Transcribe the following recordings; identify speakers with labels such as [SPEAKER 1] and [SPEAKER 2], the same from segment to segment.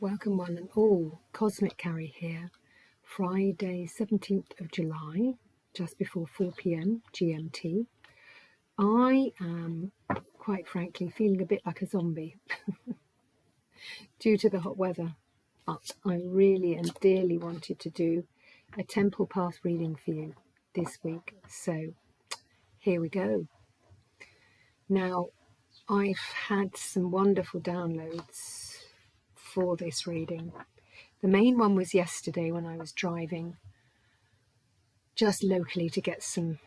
[SPEAKER 1] Welcome one and all, Cosmic Carrie here, Friday 17th of July, just before 4 p.m. GMT. I am, quite frankly, feeling a bit like a zombie due to the hot weather, but I really and dearly wanted to do a Temple Path reading for you this week, so here we go. Now, I've had some wonderful downloads for this reading. The main one was yesterday when I was driving just locally to get some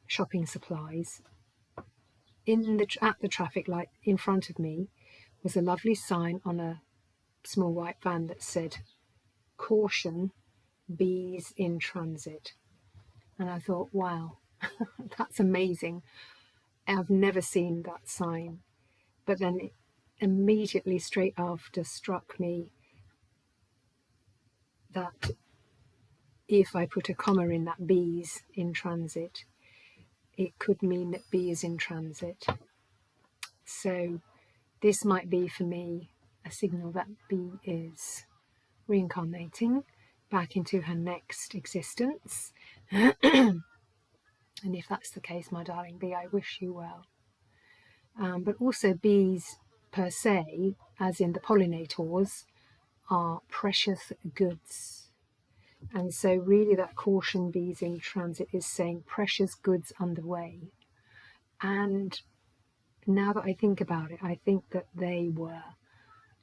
[SPEAKER 1] shopping supplies. At the traffic light in front of me was a lovely sign on a small white van that said, "Caution, bees in transit." And I thought, wow, that's amazing. I've never seen that sign. But then it immediately straight after struck me that if I put a comma in that bees in transit, it could mean that B is in transit. So this might be for me a signal that B is reincarnating back into her next existence. And if that's the case, my darling bee, I wish you well. But also bees per se, as in the pollinators, are precious goods. And so really that caution, bees in transit, is saying precious goods underway. And now that I think about it, I think that they were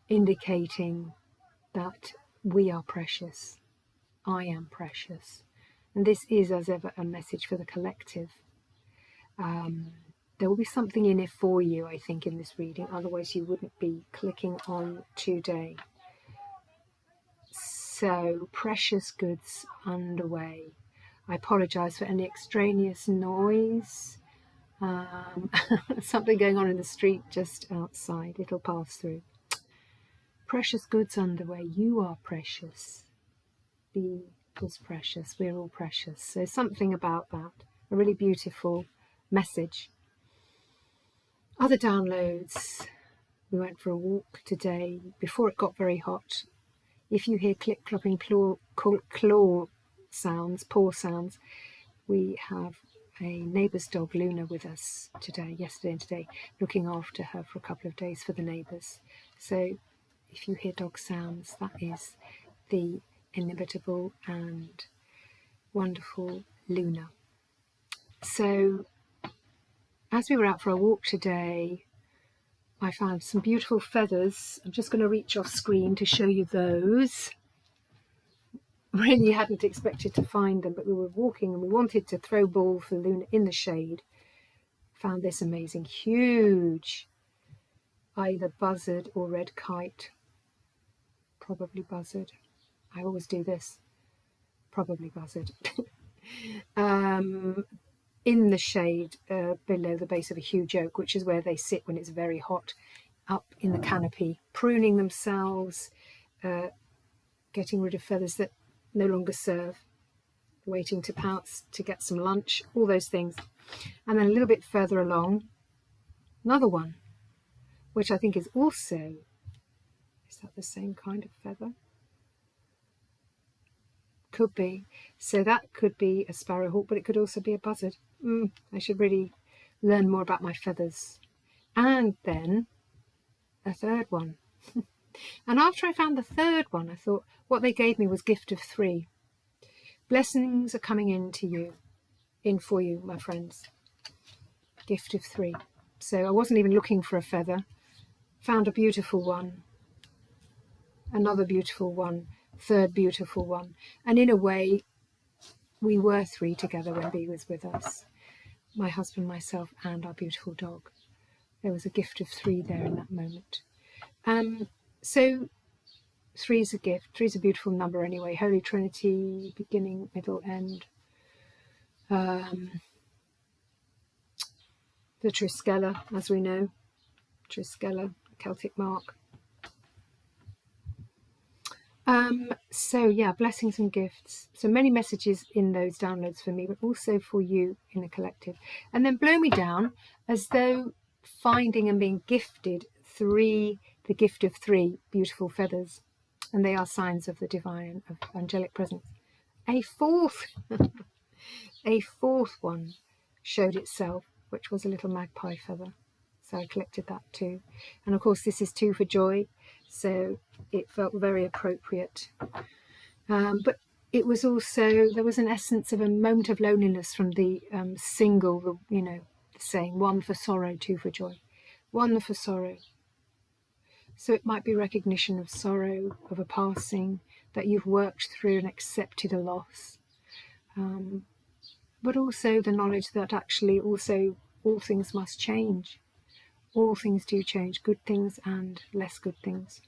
[SPEAKER 1] indicating that we are precious. I am precious. And this is, as ever, a message for the collective. There will be something in it for you, I think, in this reading. Otherwise, you wouldn't be clicking on today. So, precious goods underway. I apologise for any extraneous noise. Something going on in the street just outside. It'll pass through. Precious goods underway. You are precious. Be was precious. We're all precious. So something about that. A really beautiful message. Other downloads. We went for a walk today before it got very hot. If you hear click, clopping, claw sounds, paw sounds, we have a neighbour's dog, Luna, with us yesterday and today, looking after her for a couple of days for the neighbours. So if you hear dog sounds, that is the inimitable and wonderful Luna. So as we were out for a walk today, I found some beautiful feathers. I'm just going to reach off screen to show you those. Really hadn't expected to find them, but we were walking and we wanted to throw ball for Luna in the shade. Found this amazing, huge, either buzzard or red kite. Probably buzzard. I always do this. Probably buzzard. In the shade below the base of a huge oak, which is where they sit when it's very hot, up in the canopy, pruning themselves, getting rid of feathers that no longer serve, waiting to pounce to get some lunch, all those things. And then a little bit further along, another one, which I think is also, is that the same kind of feather? Could be. So that could be a sparrowhawk, but it could also be a buzzard. I should really learn more about my feathers. And then a third one. And after I found the third one, I thought what they gave me was gift of 3. Blessings are coming in for you, my friends. Gift of 3. So I wasn't even looking for a feather. Found a beautiful one. Another beautiful one. Third beautiful one. And in a way, we were 3 together when Bee was with us. My husband, myself, and our beautiful dog. There was a gift of 3 there in that moment. So 3 is a gift. 3 is a beautiful number anyway. Holy Trinity, beginning, middle, end. The Triskela, as we know. Triskela, Celtic mark. So yeah, blessings and gifts. So many messages in those downloads for me, but also for you in the collective. And then blow me down as though finding and being gifted the gift of 3 beautiful feathers. and they are signs of the divine, of angelic presence. A fourth one showed itself, which was a little magpie feather. So I collected that too. And of course this is 2 for joy, so it felt very appropriate. But it was also, there was an essence of a moment of loneliness from the single, the saying, 1 for sorrow, 2 for joy. 1 for sorrow. So it might be recognition of sorrow, of a passing, that you've worked through and accepted a loss. But also the knowledge that actually also all things must change. All things do change, good things and less good things.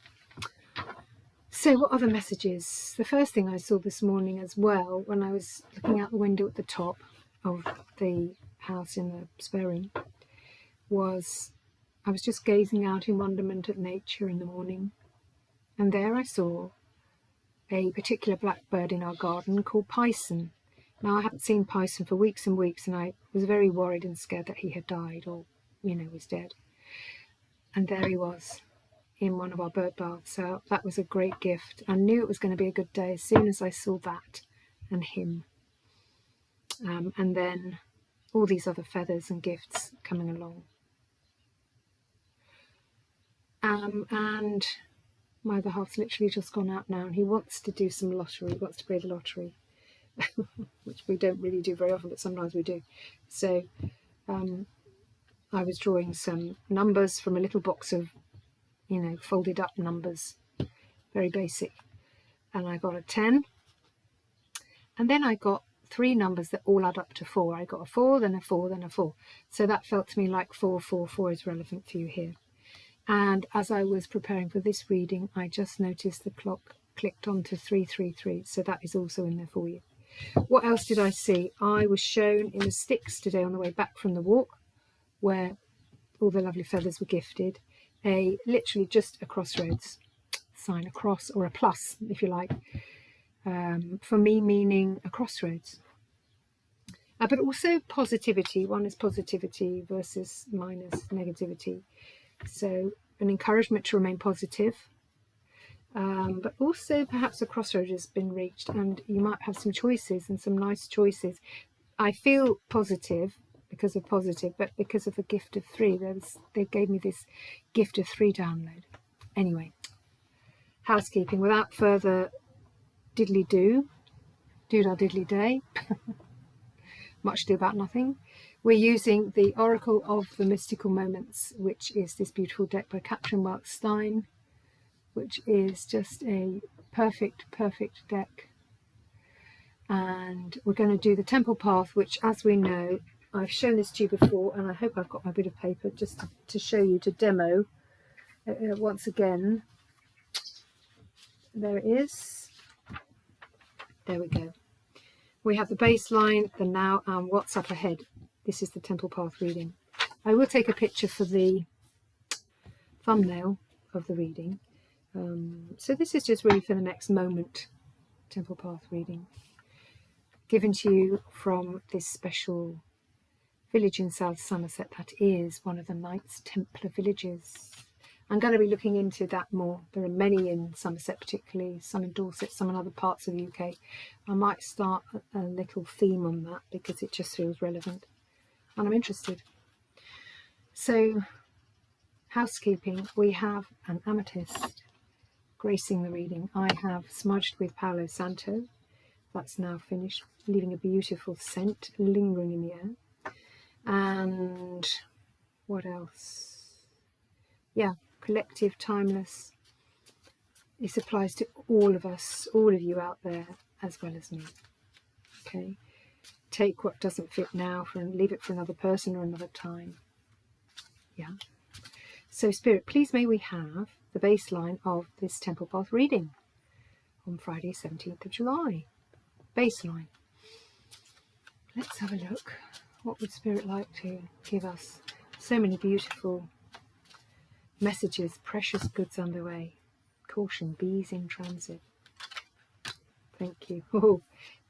[SPEAKER 1] So what other messages? The first thing I saw this morning as well, when I was looking out the window at the top of the house in the spare room, was I was just gazing out in wonderment at nature in the morning. And there I saw a particular blackbird in our garden called Python. Now I haven't seen Python for weeks and weeks, and I was very worried and scared that he had died or, was dead. And there he was in one of our bird baths. So that was a great gift. I knew it was going to be a good day as soon as I saw that and him. And then all these other feathers and gifts coming along. And my other half's literally just gone out now, and he wants to do some lottery. He wants to play the lottery, which we don't really do very often, but sometimes we do. So I was drawing some numbers from a little box of, folded up numbers, very basic. And I got a 10. And then I got 3 numbers that all add up to 4. I got a 4, then a 4, then a 4. So that felt to me like 4, 4, 4 is relevant for you here. And as I was preparing for this reading, I just noticed the clock clicked onto 333. So that is also in there for you. What else did I see? I was shown in the sticks today on the way back from the walk, where all the lovely feathers were gifted, literally just a crossroads sign, a cross or a plus, if you like, for me meaning a crossroads. But also positivity. One is positivity versus minus negativity. So an encouragement to remain positive, but also perhaps a crossroad has been reached and you might have some choices and some nice choices. I feel positive because of positive, but because of the gift of 3, they gave me this gift of 3 download. Anyway, housekeeping without further diddly do, doodah diddly day, much ado about nothing. We're using the Oracle of the Mystical Moments, which is this beautiful deck by Catherine Mark Stein, which is just a perfect deck. And we're going to do the Temple Path, which, as we know, I've shown this to you before, and I hope I've got my bit of paper just to show you, to demo once again. There it is. There we go. We have the baseline, the now, and what's up ahead. This is the Temple Path reading. I will take a picture for the thumbnail of the reading. So this is just really for the next moment, Temple Path reading, given to you from this special village in South Somerset that is one of the Knights Templar villages. I'm going to be looking into that more. There are many in Somerset particularly, some in Dorset, some in other parts of the UK. I might start a little theme on that because it just feels relevant and I'm interested. So, housekeeping, we have an amethyst gracing the reading. I have smudged with Palo Santo. That's now finished, leaving a beautiful scent lingering in the air. And what else? Yeah, collective, timeless. This applies to all of us, all of you out there, as well as me. Okay, take what doesn't fit now and leave it for another person or another time. Yeah. So Spirit, please may we have the baseline of this Temple Path reading on Friday 17th of July. Baseline. Let's have a look. What would Spirit like to give us? So many beautiful messages, precious goods underway. Caution, bees in transit. Thank you. Oh,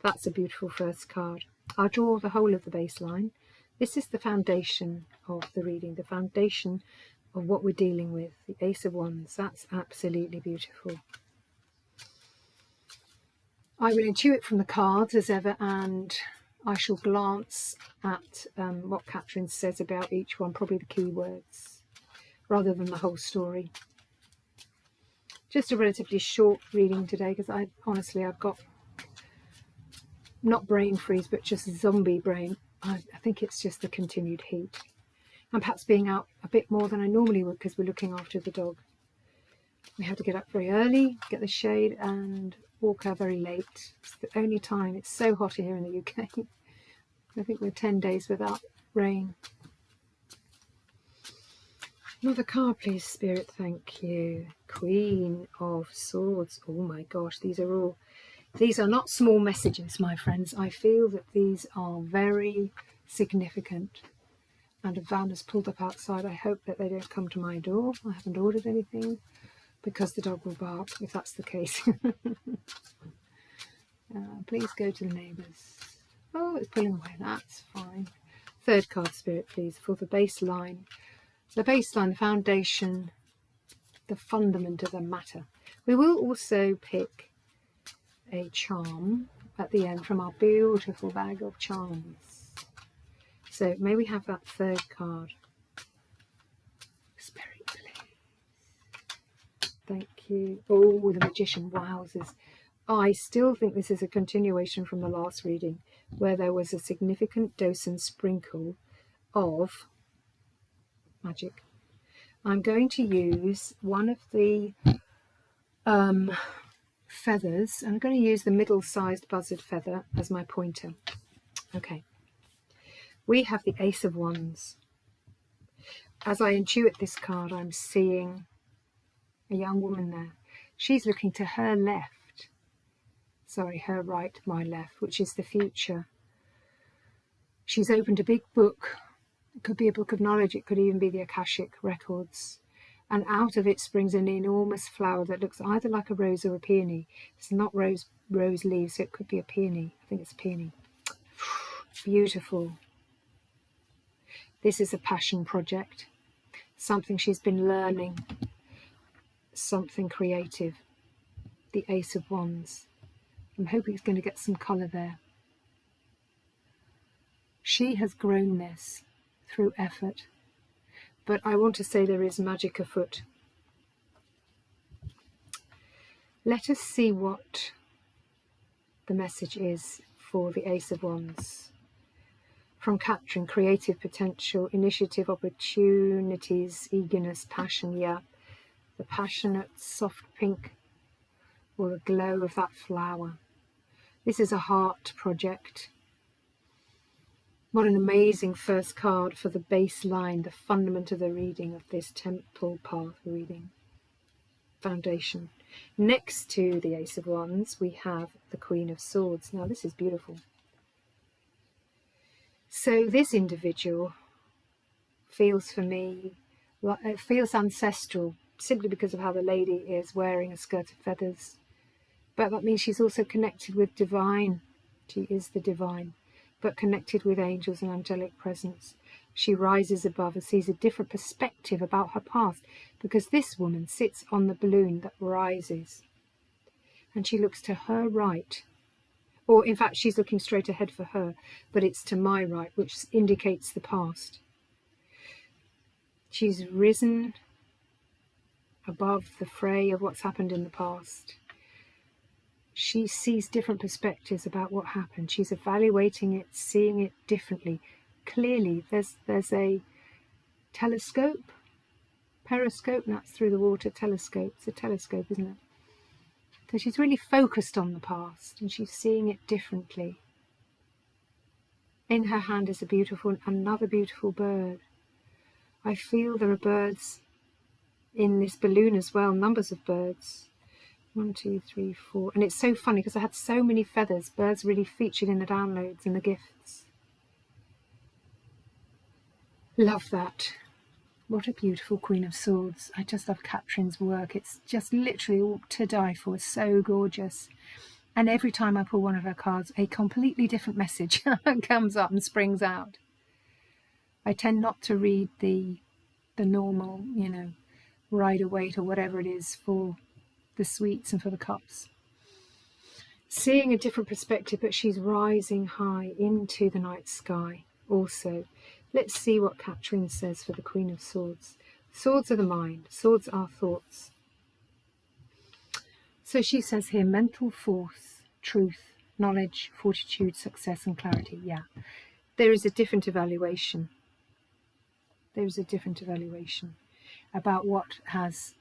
[SPEAKER 1] that's a beautiful first card. I'll draw the whole of the baseline. This is the foundation of the reading, the foundation of what we're dealing with, the Ace of Wands. That's absolutely beautiful. I will intuit from the cards as ever, and I shall glance at what Catherine says about each one, probably the key words, rather than the whole story. Just a relatively short reading today, because I've got not brain freeze, but just zombie brain. I think it's just the continued heat. And perhaps being out a bit more than I normally would, because we're looking after the dog. We had to get up very early, get the shade, and walk her very late. It's the only time. It's so hot here in the UK. I think we're 10 days without rain. Another card, please, Spirit. Thank you. Queen of Swords. Oh my gosh, these are not small messages, my friends. I feel that these are very significant. And a van has pulled up outside. I hope that they don't come to my door. I haven't ordered anything, because the dog will bark if that's the case. Please go to the neighbours. Oh, it's pulling away. That's fine. Third card, Spirit, please, for the baseline. The baseline, the foundation, the fundament of the matter. We will also pick a charm at the end from our beautiful bag of charms. So may we have that third card? Spirit, please. Thank you. Oh, the Magician. Wowzers. I still think this is a continuation from the last reading, where there was a significant dose and sprinkle of magic. I'm going to use one of the feathers. I'm going to use the middle-sized buzzard feather as my pointer. Okay. We have the Ace of Wands. As I intuit this card, I'm seeing a young woman there. She's looking to her left. Sorry, her right, my left, which is the future. She's opened a big book. It could be a book of knowledge. It could even be the Akashic records. And out of it springs an enormous flower that looks either like a rose or a peony. It's not rose leaves, so it could be a peony. I think it's a peony. Beautiful. This is a passion project. Something she's been learning. Something creative. The Ace of Wands. I'm hoping it's going to get some colour there. She has grown this through effort. But I want to say there is magic afoot. Let us see what the message is for the Ace of Wands. From Catherine, creative potential, initiative, opportunities, eagerness, passion, yeah. The passionate soft pink or the glow of that flower. This is a heart project. What an amazing first card for the baseline, the fundament of the reading of this temple path reading. Foundation. Next to the Ace of Wands, we have the Queen of Swords. Now, this is beautiful. So this individual feels for me, it feels ancestral, simply because of how the lady is wearing a skirt of feathers. But that means she's also connected with divine. She is the divine, but connected with angels and angelic presence. She rises above and sees a different perspective about her past, because this woman sits on the balloon that rises. And she looks to her right, or in fact she's looking straight ahead for her, but it's to my right, which indicates the past. She's risen above the fray of what's happened in the past. She sees different perspectives about what happened. She's evaluating it, seeing it differently. Clearly, there's a telescope, periscope, that's through the water, telescope. It's a telescope, isn't it? So she's really focused on the past and she's seeing it differently. In her hand is another beautiful bird. I feel there are birds in this balloon as well, numbers of birds. 1, 2, 3, 4. And it's so funny because I had so many feathers. Birds really featured in the downloads and the gifts. Love that. What a beautiful Queen of Swords. I just love Catherine's work. It's just literally all to die for. It's so gorgeous. And every time I pull one of her cards, a completely different message comes up and springs out. I tend not to read the normal, Rider-Waite or whatever it is for the sweets and for the cups. seeing a different perspective, but she's rising high into the night sky also. Let's see what Catherine says for the Queen of Swords. Swords are the mind, swords are thoughts. So she says here, mental force, truth, knowledge, fortitude, success and clarity. Yeah, there is a different evaluation. There is a different evaluation about what has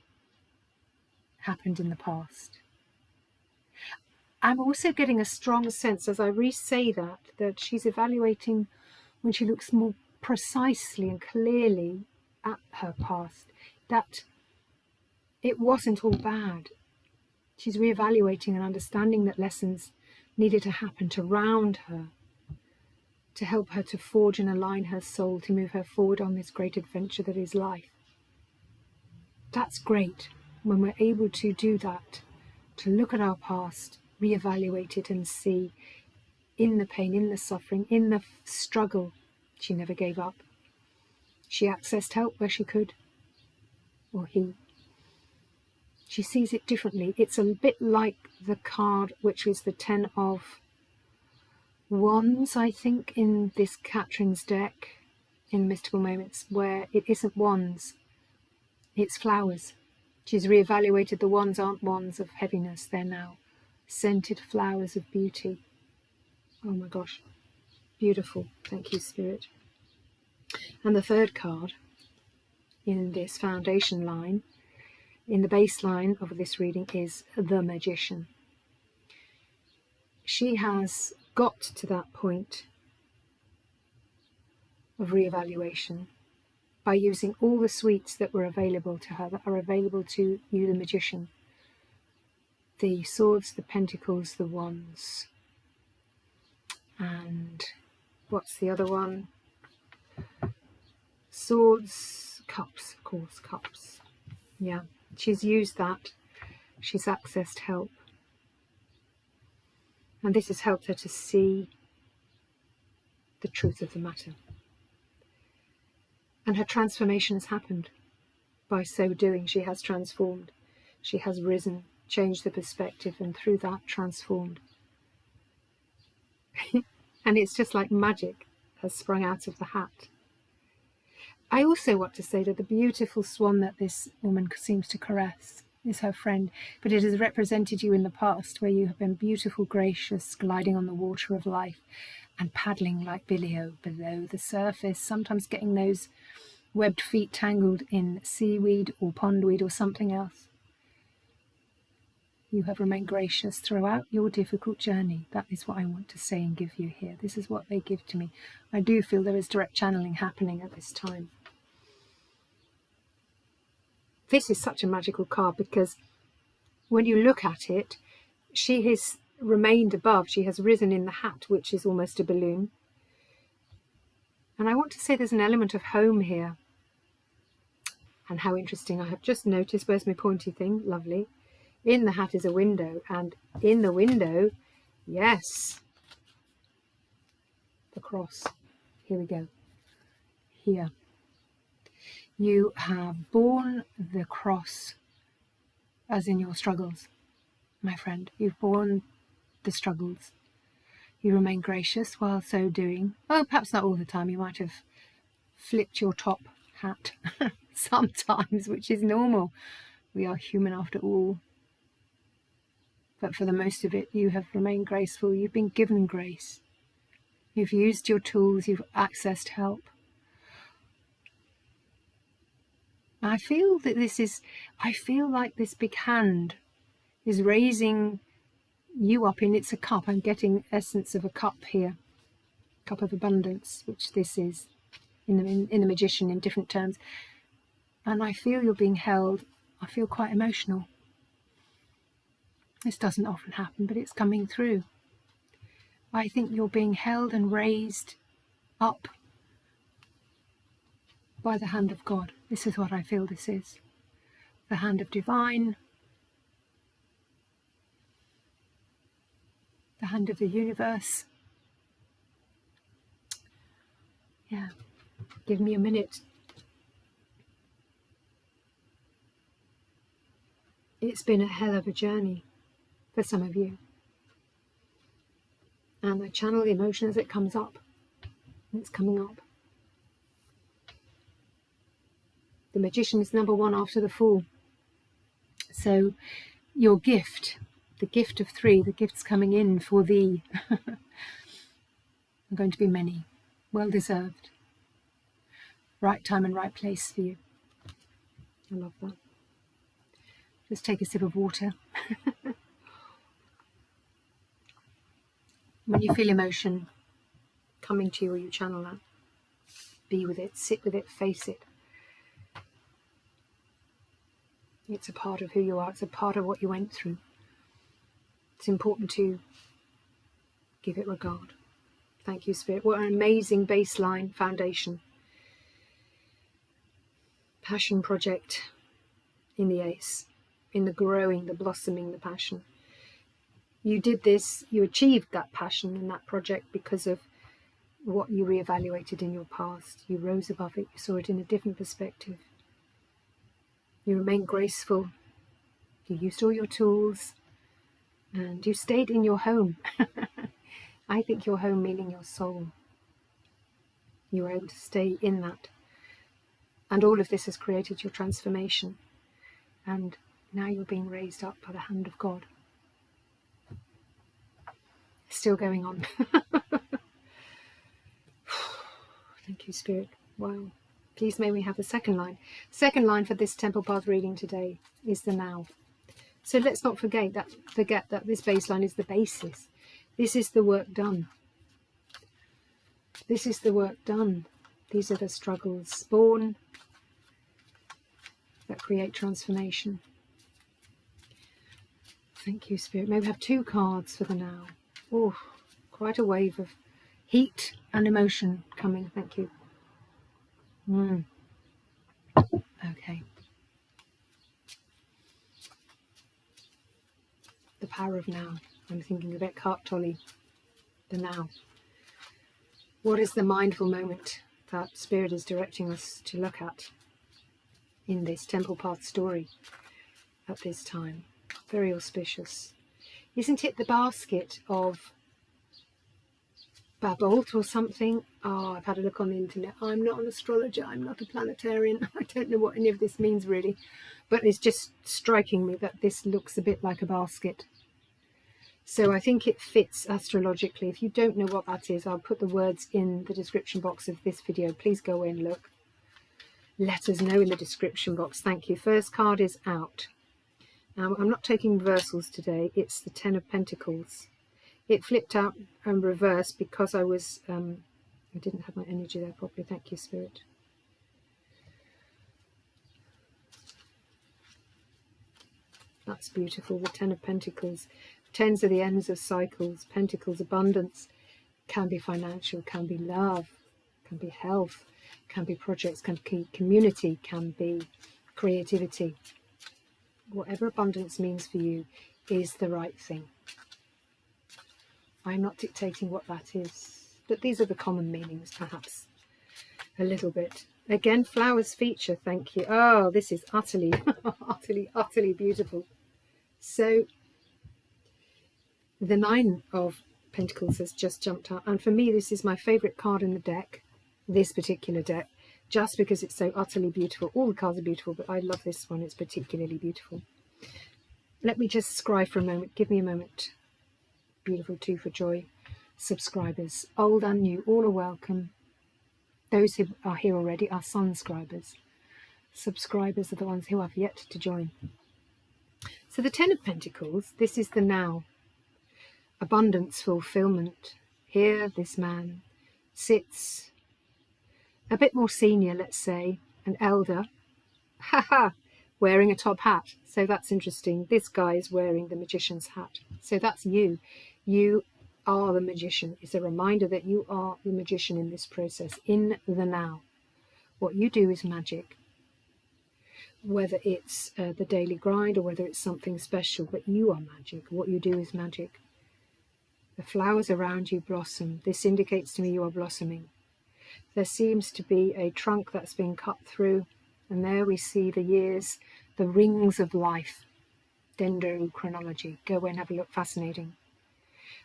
[SPEAKER 1] happened in the past. I'm also getting a strong sense, as I re-say that she's evaluating when she looks more precisely and clearly at her past, that it wasn't all bad. She's re-evaluating and understanding that lessons needed to happen to round her, to help her to forge and align her soul, to move her forward on this great adventure that is life. That's great when we're able to do that, to look at our past, re-evaluate it and see in the pain, in the suffering, in the struggle, she never gave up. She accessed help where she could, or he. She sees it differently. It's a bit like the card, which is the 10 of Wands, I think, in this Catherine's deck, in Mystical Moments, where it isn't wands, it's flowers. She's reevaluated the wands aren't wands of heaviness, they're now scented flowers of beauty. Oh my gosh, beautiful. Thank you, Spirit. And the third card in this foundation line, in the baseline of this reading, is the Magician. She has got to that point of reevaluation by using all the sweets that were available to her, that are available to you, the Magician. The swords, the pentacles, the wands. And what's the other one? Swords, cups, of course, cups. Yeah, she's used that. She's accessed help. And this has helped her to see the truth of the matter. And her transformation has happened. By so doing, she has transformed. She has risen, changed the perspective, and through that transformed. And it's just like magic has sprung out of the hat. I also want to say that the beautiful swan that this woman seems to caress is her friend, but it has represented you in the past, where you have been beautiful, gracious, gliding on the water of life and paddling like Billy-O below the surface, sometimes getting those webbed feet tangled in seaweed or pondweed or something else. You have remained gracious throughout your difficult journey. That is what I want to say and give you here. This is what they give to me. I do feel there is direct channeling happening at this time. This is such a magical card because when you look at it, she has remained above. She has risen in the hat, which is almost a balloon. And I want to say there's an element of home here. And how interesting. I have just noticed, where's my pointy thing? Lovely. In the hat is a window, and in the window, yes, the cross. Here we go. Here. You have borne the cross as in your struggles, my friend. You've borne the struggles. You remain gracious while so doing. Oh, perhaps not all the time. You might have flipped your top hat sometimes, which is normal. We are human after all. But for the most of it, you have remained graceful. You've been given grace. You've used your tools. You've accessed help. I feel that I feel like this big hand is raising you up in, it's a cup. I'm getting essence of a cup here. Cup of abundance, which this is in the Magician in different terms. And I feel you're being held. I feel quite emotional. This doesn't often happen, but it's coming through. I think you're being held and raised up by the hand of God. This is what I feel this is. The hand of divine, the hand of the universe. Yeah, give me a minute. It's been a hell of a journey for some of you. And I channel the emotion as it comes up. It's coming up. The magician is number one after the fool. So your gift, the gift of 3, the gifts coming in for thee, are going to be many, well deserved. Right time and right place for you. I love that. Just take a sip of water. When you feel emotion coming to you or you channel that, be with it, sit with it, face it. It's a part of who you are. It's a part of what you went through. It's important to give it regard. Thank you, Spirit. What an amazing baseline foundation. Passion project in the ace, in the growing, the blossoming, the passion. You did this, you achieved that passion and that project because of what you reevaluated in your past. You rose above it, you saw it in a different perspective. You remained graceful, you used all your tools, and you stayed in your home. I think your home meaning your soul. You were able to stay in that. And all of this has created your transformation. And now you're being raised up by the hand of God. Still going on. Thank you, Spirit. Wow. Please may we have the second line. Second line for this Temple Path reading today is the now. So let's not forget that this baseline is the basis. This is the work done. This is the work done. These are the struggles born that create transformation. Thank you, Spirit. May we have 2 cards for the now. Oh, quite a wave of heat and emotion coming. Thank you. Okay. The power of now. I'm thinking of Eckhart Tolle. The now. What is the mindful moment that Spirit is directing us to look at in this Temple Path story at this time? Very auspicious. Isn't it the basket of Barbault or something? Oh, I've had a look on the internet. I'm not an astrologer. I'm not a planetarian. I don't know what any of this means really. But it's just striking me that this looks a bit like a basket. So I think it fits astrologically. If you don't know what that is, I'll put the words in the description box of this video. Please go in and look. Let us know in the description box. Thank you. First card is out. Now, I'm not taking reversals today. It's the 10 of Pentacles. It flipped out and reversed because I was, I didn't have my energy there properly. Thank you, Spirit. That's beautiful. The 10 of Pentacles. Tens are the ends of cycles. Pentacles, abundance, can be financial, can be love, can be health, can be projects, can be community, can be creativity. Whatever abundance means for you is the right thing. I'm not dictating what that is, but these are the common meanings, perhaps, a little bit. Again, flowers feature, thank you. Oh, this is utterly, utterly beautiful. So, the 9 of Pentacles has just jumped out, and for me this is my favourite card in the deck, this particular deck, just because it's so utterly beautiful. All the cards are beautiful, but I love this one. It's particularly beautiful. Let me just scry for a moment. Give me a moment. Beautiful 2 for joy. Subscribers, old and new, all are welcome. Those who are here already are sunscribers. Subscribers are the ones who have yet to join. So the 10 of Pentacles, this is the now. Abundance, fulfillment. Here this man sits a bit more senior, let's say, an elder, wearing a top hat. So that's interesting. This guy is wearing the magician's hat. So that's you. You are the magician. It's a reminder that you are the magician in this process, in the now. What you do is magic. Whether it's the daily grind or whether it's something special, but you are magic. What you do is magic. The flowers around you blossom. This indicates to me you are blossoming. There seems to be a trunk that's been cut through, and there we see the years, the rings of life. Dendrochronology. Go away and have a look. Fascinating.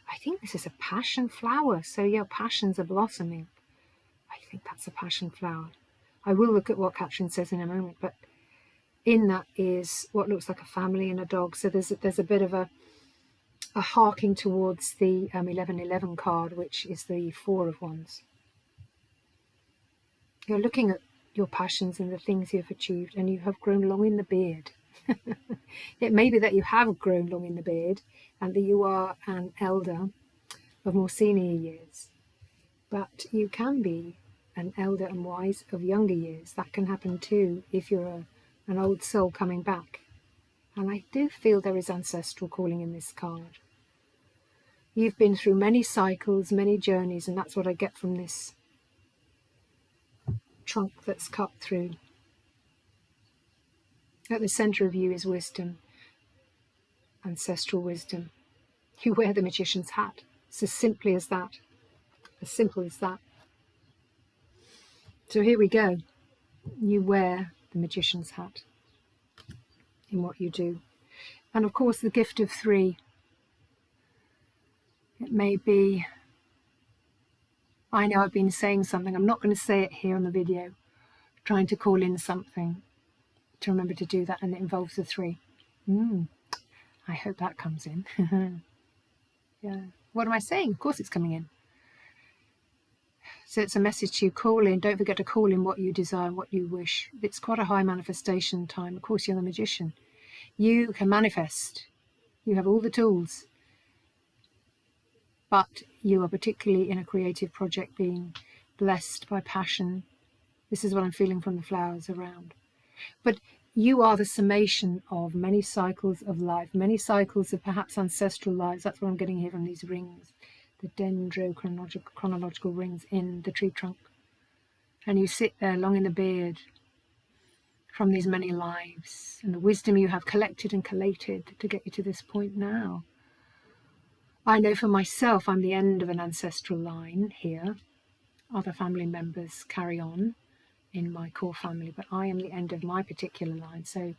[SPEAKER 1] I think this is a passion flower. So your passions are blossoming. I think that's a passion flower. I will look at what Catherine says in a moment, but in that is what looks like a family and a dog. So there's a bit of a harking towards the 1111 card, which is the Four of Wands. You're looking at your passions and the things you have achieved, and you have grown long in the beard. It may be that you have grown long in the beard and that you are an elder of more senior years, but you can be an elder and wise of younger years. That can happen too if you're an old soul coming back. And I do feel there is ancestral calling in this card. You've been through many cycles, many journeys, and that's what I get from this trunk that's cut through. At the center of you is wisdom, ancestral wisdom. You wear the magician's hat. It's as simply as that. As simple as that. So here we go. You wear the magician's hat in what you do. And of course, the gift of 3. It may be, I know I've been saying something. I'm not going to say it here on the video. Trying to call in something to remember to do that, and it involves the 3. I hope that comes in. Yeah. What am I saying? Of course it's coming in. So it's a message to you. Call in. Don't forget to call in what you desire and what you wish. It's quite a high manifestation time. Of course, you're the magician. You can manifest. You have all the tools. But you are particularly in a creative project being blessed by passion. This is what I'm feeling from the flowers around. But you are the summation of many cycles of life, many cycles of perhaps ancestral lives. That's what I'm getting here from these rings, the dendrochronological rings in the tree trunk. And you sit there long in the beard from these many lives and the wisdom you have collected and collated to get you to this point now. I know for myself, I'm the end of an ancestral line here. Other family members carry on in my core family, but I am the end of my particular line. So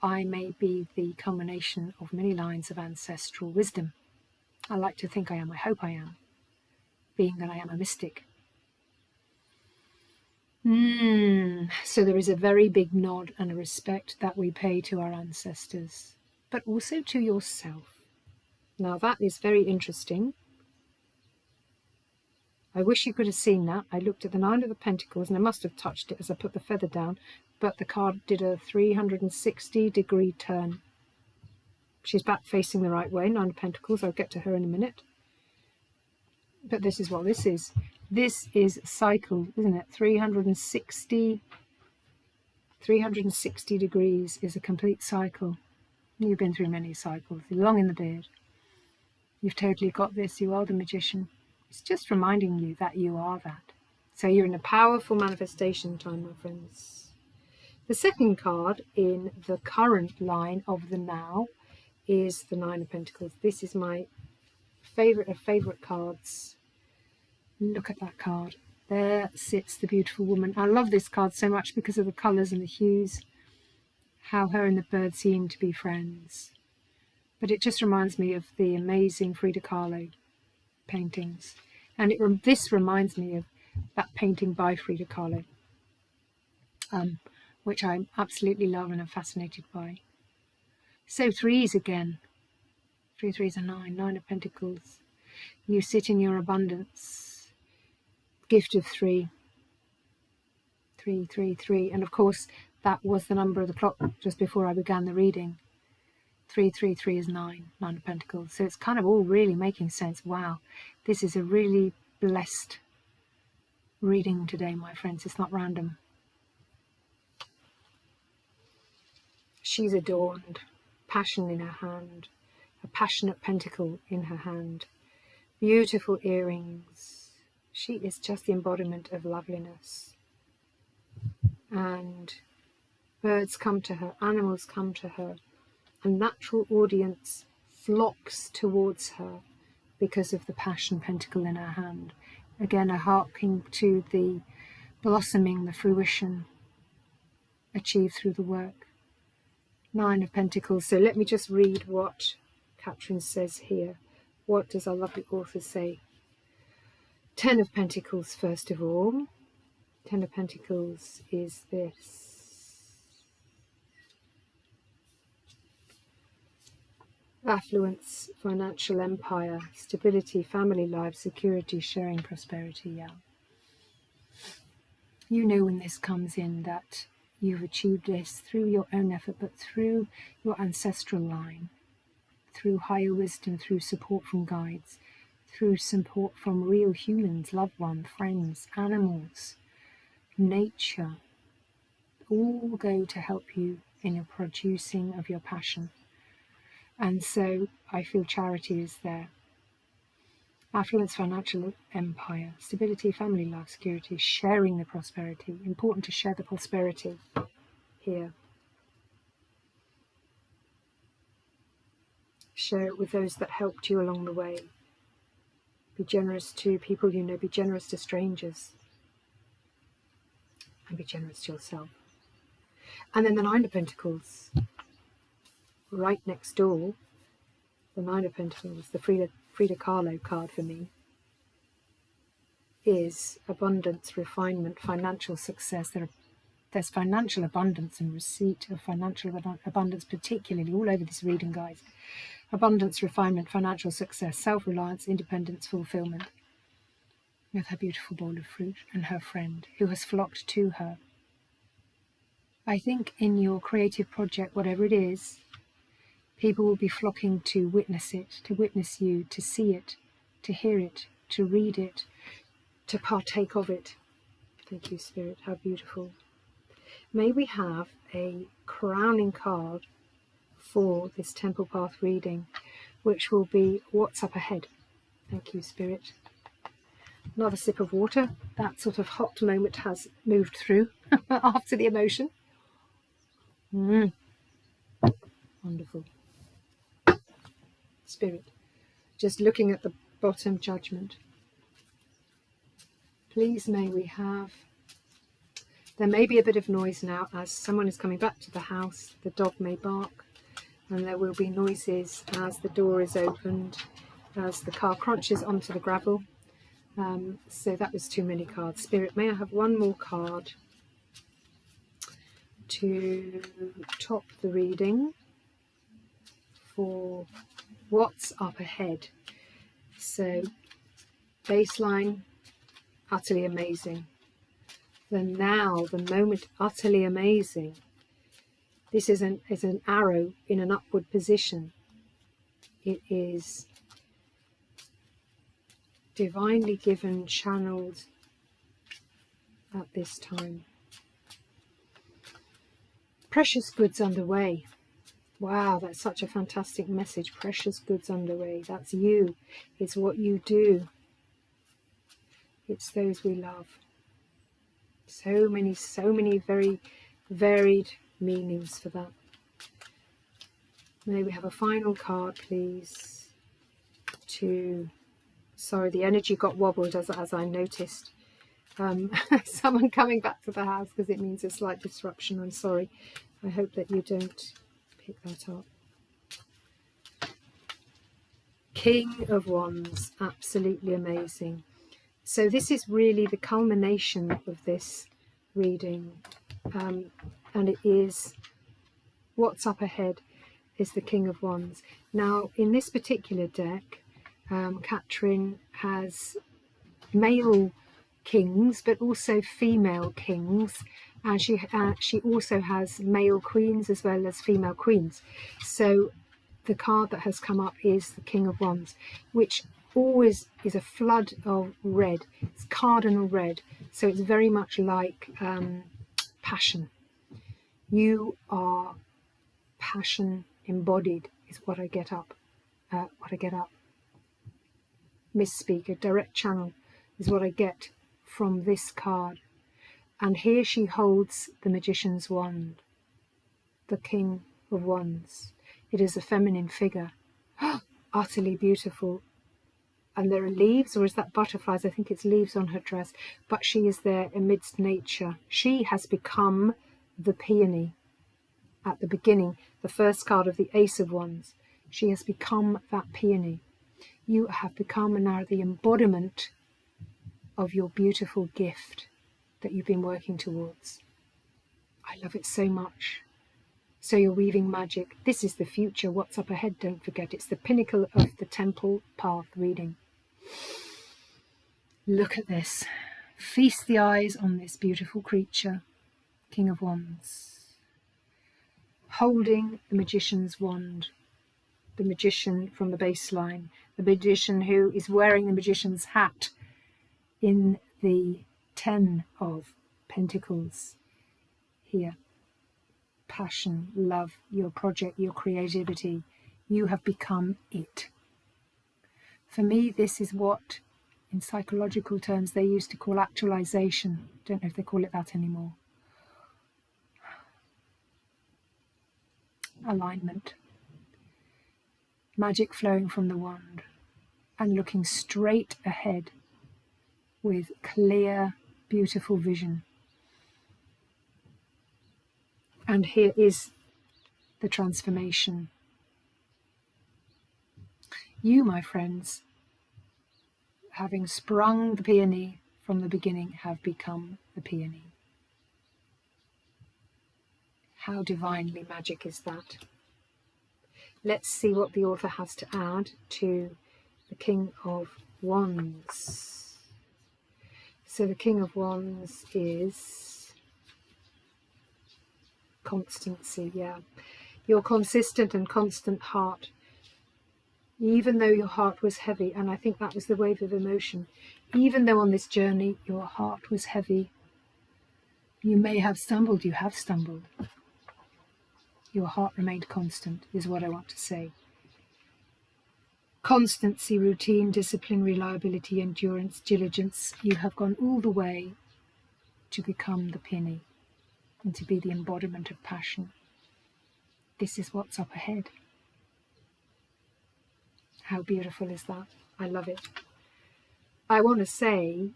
[SPEAKER 1] I may be the culmination of many lines of ancestral wisdom. I like to think I am. I hope I am, being that I am a mystic. So there is a very big nod and a respect that we pay to our ancestors, but also to yourself. Now that is very interesting. I wish you could have seen that. I looked at the 9 of the Pentacles, and I must have touched it as I put the feather down, but the card did a 360-degree turn. She's back facing the right way, 9 of Pentacles. I'll get to her in a minute. But this is what this is. This is a cycle, isn't it? 360 degrees is a complete cycle. You've been through many cycles. You're long in the beard. You've totally got this. You are the magician. It's just reminding you that you are that. So you're in a powerful manifestation time, my friends. The second card in the current line of the now is the 9 of Pentacles. This is my favourite of favourite cards. Look at that card. There sits the beautiful woman. I love this card so much because of the colours and the hues. How her and the bird seem to be friends. But it just reminds me of the amazing Frida Kahlo paintings. And this reminds me of that painting by Frida Kahlo, which I absolutely love and am fascinated by. So 3s again. 3 3s are 9. 9 of Pentacles. You sit in your abundance. Gift of 3. 3 3 3. And of course, that was the number of the clock just before I began the reading. 3 3 3 is 9. 9 of Pentacles. So it's kind of all really making sense. Wow. This is a really blessed reading today, my friends. It's not random. She's adorned. Passion in her hand. A passionate pentacle in her hand. Beautiful earrings. She is just the embodiment of loveliness. And birds come to her. Animals come to her. A natural audience flocks towards her because of the passion pentacle in her hand. Again, a harking to the blossoming, the fruition achieved through the work. 9 of Pentacles. So let me just read what Catherine says here. What does our lovely author say? 10 of Pentacles, first of all. 10 of Pentacles is this. Affluence, financial empire, stability, family life, security, sharing, prosperity. Yeah. You know when this comes in that you've achieved this through your own effort, but through your ancestral line, through higher wisdom, through support from guides, through support from real humans, loved ones, friends, animals, nature, all go to help you in your producing of your passion. And so I feel charity is there. Affluence, financial empire, stability, family life, security, sharing the prosperity. Important to share the prosperity here. Share it with those that helped you along the way. Be generous to people you know. Be generous to strangers. And be generous to yourself. And then the Nine of Pentacles. Right next door. The Nine of Pentacles, the Frida Kahlo card for me, is abundance, refinement, financial success. There's financial abundance and receipt of financial abundance, particularly all over this reading, guys. Abundance, refinement, financial success, self-reliance, independence, fulfillment. With her beautiful bowl of fruit and her friend who has flocked to her. I think in your creative project, whatever it is, people will be flocking to witness it, to witness you, to see it, to hear it, to read it, to partake of it. Thank you, Spirit. How beautiful. May we have a crowning card for this Temple Path reading, which will be what's up ahead. Thank you, Spirit. Another sip of water. That sort of hot moment has moved through after the emotion. Wonderful. Spirit. Just looking at the bottom, Judgment. Please may we have... There may be a bit of noise now as someone is coming back to the house. The dog may bark, and there will be noises as the door is opened, as the car crunches onto the gravel. So that was too many cards. Spirit, may I have one more card to top the reading for what's up ahead? So, baseline, utterly amazing. The now, the moment, utterly amazing. This is an arrow in an upward position. It is divinely given, channeled at this time. Precious goods underway. Wow, that's such a fantastic message. Precious goods underway. That's you. It's what you do. It's those we love. So many very varied meanings for that. May we have a final card, please, to... Sorry, the energy got wobbled as I noticed. Someone coming back to the house because it means a slight disruption. I'm sorry. I hope that you don't pick that up. King of Wands, absolutely amazing. So this is really the culmination of this reading, and it is what's up ahead is the King of Wands. Now, in this particular deck, Catherine has male kings, but also female kings, and she also has male queens as well as female queens. So the card that has come up is the King of Wands, which always is a flood of red. It's cardinal red, so it's very much like passion. You are passion embodied, is what I get up. Misspeak, a direct channel is what I get from this card. And here she holds the Magician's wand, the King of Wands. It is a feminine figure, utterly beautiful. And there are leaves, or is that butterflies? I think it's leaves on her dress, but she is there amidst nature. She has become the peony at the beginning, the first card of the Ace of Wands. She has become that peony. You have become now the embodiment of your beautiful gift that you've been working towards. I love it so much. So you're weaving magic. This is the future. What's up ahead? Don't forget. It's the pinnacle of the temple path reading. Look at this. Feast the eyes on this beautiful creature, King of Wands, holding the magician's wand, the magician from the baseline, the magician who is wearing the magician's hat in the 10 of Pentacles here. Passion, love, your project, your creativity. You have become it. For me, this is what, in psychological terms, they used to call actualization. Don't know if they call it that anymore. Alignment. Magic flowing from the wand and looking straight ahead with clear, beautiful vision. And here is the transformation. You, my friends, having sprung the peony from the beginning, have become the peony. How divinely magic is that? Let's see what the author has to add to the King of Wands. So the King of Wands is constancy, yeah. Your consistent and constant heart. Even though your heart was heavy, and I think that was the wave of emotion, even though on this journey your heart was heavy, you may have stumbled, you have stumbled. Your heart remained constant, is what I want to say. Constancy, routine, discipline, reliability, endurance, diligence. You have gone all the way to become the peony and to be the embodiment of passion. This is what's up ahead. How beautiful is that? I love it. I want to say,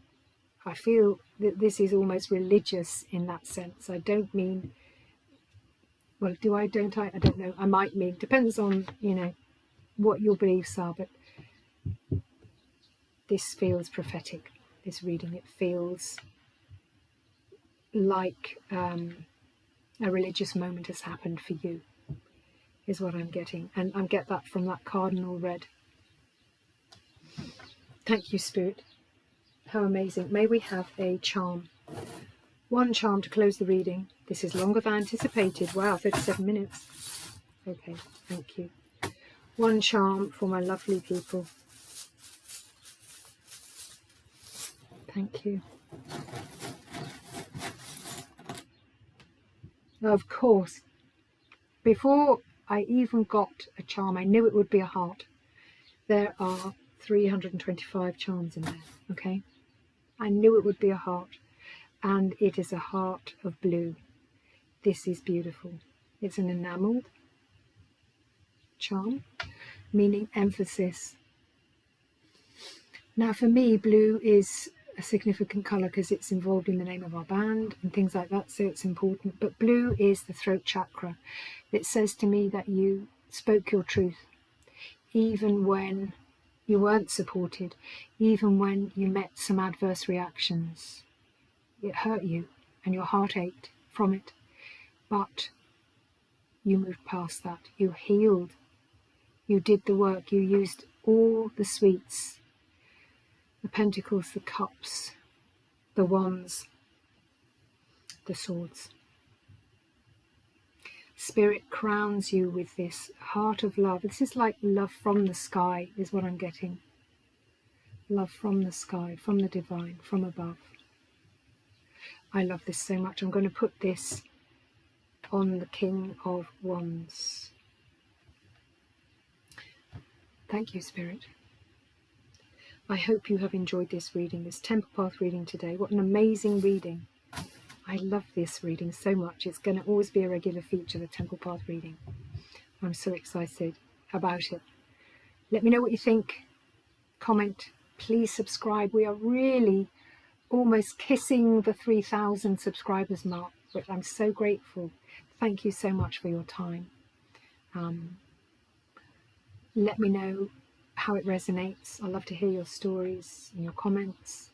[SPEAKER 1] I feel that this is almost religious in that sense. I don't mean, well, do I, don't I? I don't know. I might mean, depends on, what your beliefs are, but this feels prophetic, this reading. It feels like a religious moment has happened for you, is what I'm getting. And I get that from that cardinal red. Thank you, Spirit. How amazing. May we have a charm. One charm to close the reading. This is longer than anticipated. Wow, 37 minutes. Okay, thank you. One charm for my lovely people. Thank you. Of course, before I even got a charm, I knew it would be a heart. There are 325 charms in there, okay? I knew it would be a heart, and it is a heart of blue. This is beautiful. It's an enameled charm, meaning emphasis. Now for me, blue is a significant colour because it's involved in the name of our band and things like that, so it's important. But blue is the throat chakra. It says to me that you spoke your truth, even when you weren't supported, even when you met some adverse reactions. It hurt you and your heart ached from it, but you moved past that. You healed. You did the work. You used all the sweets, the pentacles, the cups, the wands, the swords. Spirit crowns you with this heart of love. This is like love from the sky, is what I'm getting. Love from the sky, from the divine, from above. I love this so much. I'm going to put this on the King of Wands. Thank you, Spirit. I hope you have enjoyed this reading, this Temple Path reading today. What an amazing reading. I love this reading so much. It's going to always be a regular feature, the Temple Path reading. I'm so excited about it. Let me know what you think. Comment. Please subscribe. We are really almost kissing the 3,000 subscribers mark, which I'm so grateful. Thank you so much for your time. Let me know how it resonates. I love to hear your stories and your comments.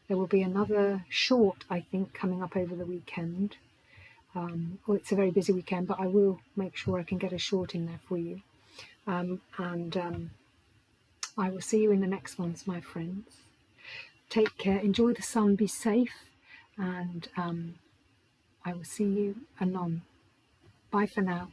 [SPEAKER 1] There will be another short, I think, coming up over the weekend. Well, it's a very busy weekend, but I will make sure I can get a short in there for you. And I will see you in the next ones, my friends. Take care, enjoy the sun, be safe, and I will see you anon. Bye for now.